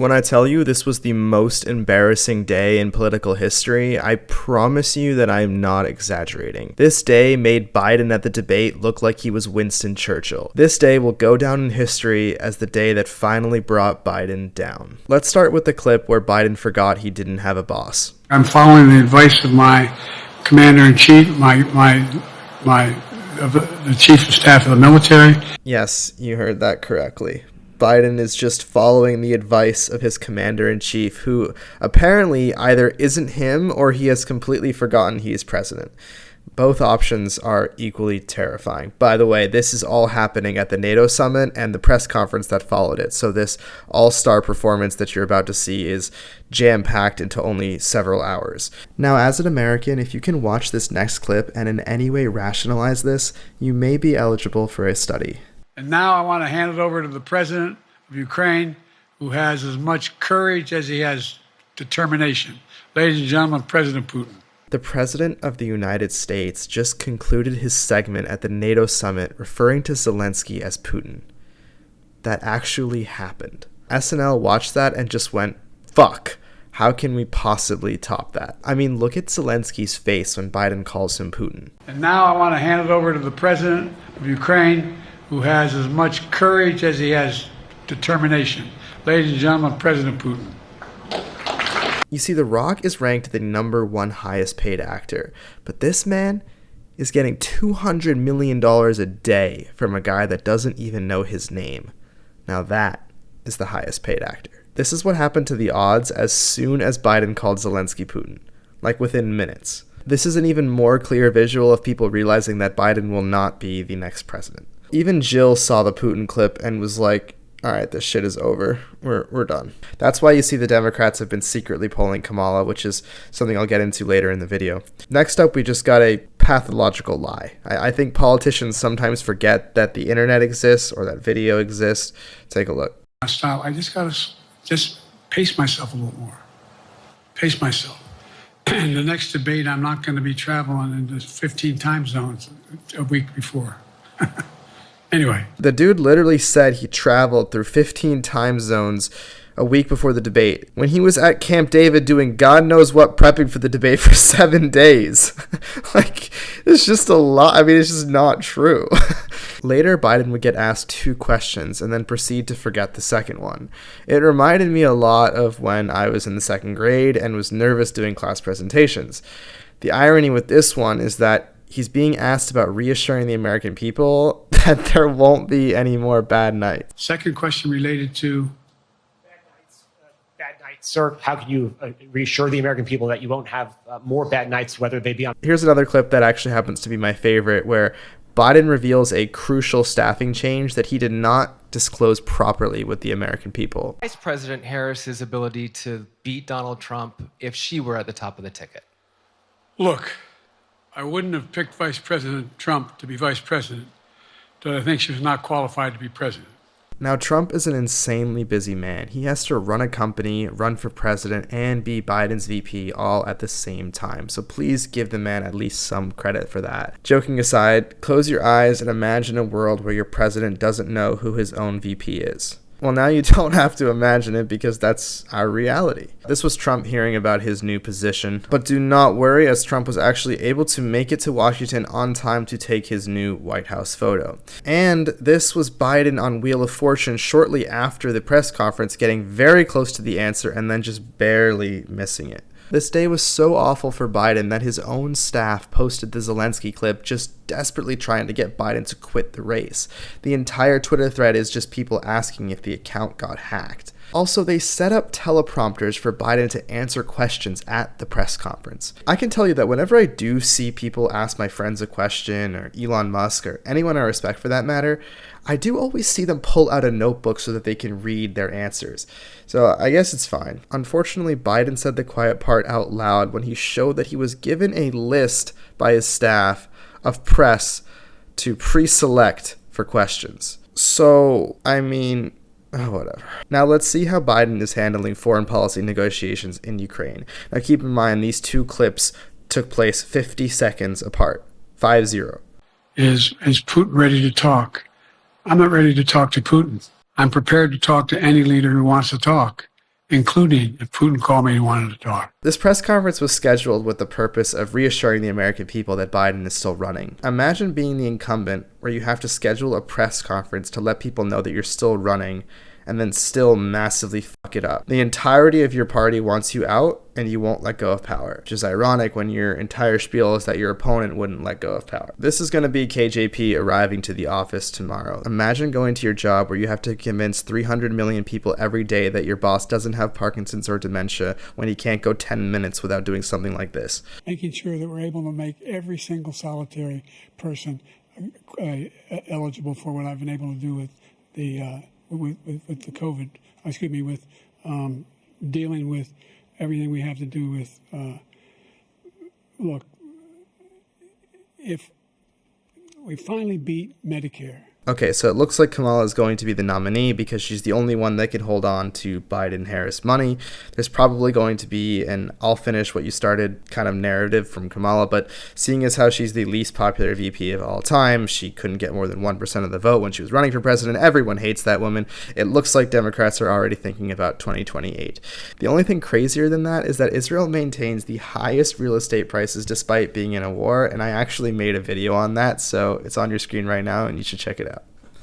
When I tell you this was the most embarrassing day in political history, I promise you that I'm not exaggerating. This day made Biden at the debate look like he was Winston Churchill. This day will go down in history as the day that finally brought Biden down. Let's start with the clip where Biden forgot he didn't have a boss. I'm following the advice of my commander-in-chief, the chief of staff of the military. Yes, you heard that correctly. Biden is just following the advice of his commander-in-chief, who apparently either isn't him or he has completely forgotten he's president. Both options are equally terrifying. By the way, this is all happening at the NATO summit and the press conference that followed it. So this all-star performance that you're about to see is jam-packed into only several hours. Now, as an American, if you can watch this next clip and in any way rationalize this, you may be eligible for a study. And now I want to hand it over to the president of Ukraine, who has as much courage as he has determination. Ladies and gentlemen, President Putin. The President of the United States just concluded his segment at the NATO summit referring to Zelensky as Putin. That actually happened. SNL watched that and just went, fuck. How can we possibly top that? I mean, look at Zelensky's face when Biden calls him Putin. And now I want to hand it over to the president of Ukraine, who has as much courage as he has determination. Ladies and gentlemen, President Putin. You see, The Rock is ranked the #1 highest paid actor, but this man is getting $200 million a day from a guy that doesn't even know his name. Now that is the highest paid actor. This is what happened to the odds as soon as Biden called Zelensky Putin, like within minutes. This is an even more clear visual of people realizing that Biden will not be the next president. Even Jill saw the Putin clip and was like, all right, this shit is over. We're done. That's why you see the Democrats have been secretly polling Kamala, which is something I'll get into later in the video. Next up, we just got a pathological lie. I think politicians sometimes forget that the internet exists or that video exists. Take a look. Stop. I just got to pace myself a little more. Pace myself. In the next debate, I'm not going to be traveling into 15 time zones a week before. Anyway. The dude literally said he traveled through 15 time zones a week before the debate, when he was at Camp David doing God knows what prepping for the debate for 7 days. Like, it's just a lot. I mean, it's just not true. Later, Biden would get asked 2 questions and then proceed to forget the second one. It reminded me a lot of when I was in the 2nd grade and was nervous doing class presentations. The irony with this one is that he's being asked about reassuring the American people that there won't be any more bad nights. Second question related to bad nights. Sir, how can you reassure the American people that you won't have more bad nights, whether they be on... Here's another clip that actually happens to be my favorite, where Biden reveals a crucial staffing change that he did not disclose properly with the American people. Vice President Harris's ability to beat Donald Trump if she were at the top of the ticket. Look, I wouldn't have picked Vice President Trump to be vice president, but I think she was not qualified to be president. Now, Trump is an insanely busy man. He has to run a company, run for president, and be Biden's VP all at the same time. So please give the man at least some credit for that. Joking aside, close your eyes and imagine a world where your president doesn't know who his own VP is. Well, now you don't have to imagine it because that's our reality. This was Trump hearing about his new position. But do not worry, as Trump was actually able to make it to Washington on time to take his new White House photo. And this was Biden on Wheel of Fortune shortly after the press conference, getting very close to the answer and then just barely missing it. This day was so awful for Biden that his own staff posted the Zelensky clip just desperately trying to get Biden to quit the race. The entire Twitter thread is just people asking if the account got hacked. Also, they set up teleprompters for Biden to answer questions at the press conference. I can tell you that whenever I do see people ask my friends a question, or Elon Musk, or anyone I respect for that matter, I do always see them pull out a notebook so that they can read their answers. So I guess it's fine. Unfortunately, Biden said the quiet part out loud when he showed that he was given a list by his staff of press to pre-select for questions. So, I mean... oh, whatever. Now let's see how Biden is handling foreign policy negotiations in Ukraine. Now keep in mind, these 2 clips took place 50 seconds apart. 5-0. Is Putin ready to talk? I'm not ready to talk to Putin. I'm prepared to talk to any leader who wants to talk. including if Putin called me and wanted to talk. This press conference was scheduled with the purpose of reassuring the American people that Biden is still running. Imagine being the incumbent where you have to schedule a press conference to let people know that you're still running and then still massively fuck it up. The entirety of your party wants you out and you won't let go of power, which is ironic when your entire spiel is that your opponent wouldn't let go of power. This is going to be KJP arriving to the office tomorrow. Imagine going to your job where you have to convince 300 million people every day that your boss doesn't have Parkinson's or dementia when he can't go 10 minutes without doing something like this. Making sure that we're able to make every single solitary person eligible for what I've been able to do with the with the COVID, with dealing with everything we have to do with, look, if we finally beat Medicare. Okay, so it looks like Kamala is going to be the nominee because she's the only one that can hold on to Biden-Harris money. There's probably going to be an I'll finish what you started kind of narrative from Kamala, but seeing as how she's the least popular VP of all time, she couldn't get more than 1% of the vote when she was running for president. Everyone hates that woman. It looks like Democrats are already thinking about 2028. The only thing crazier than that is that Israel maintains the highest real estate prices despite being in a war, and I actually made a video on that, so it's on your screen right now and you should check it out.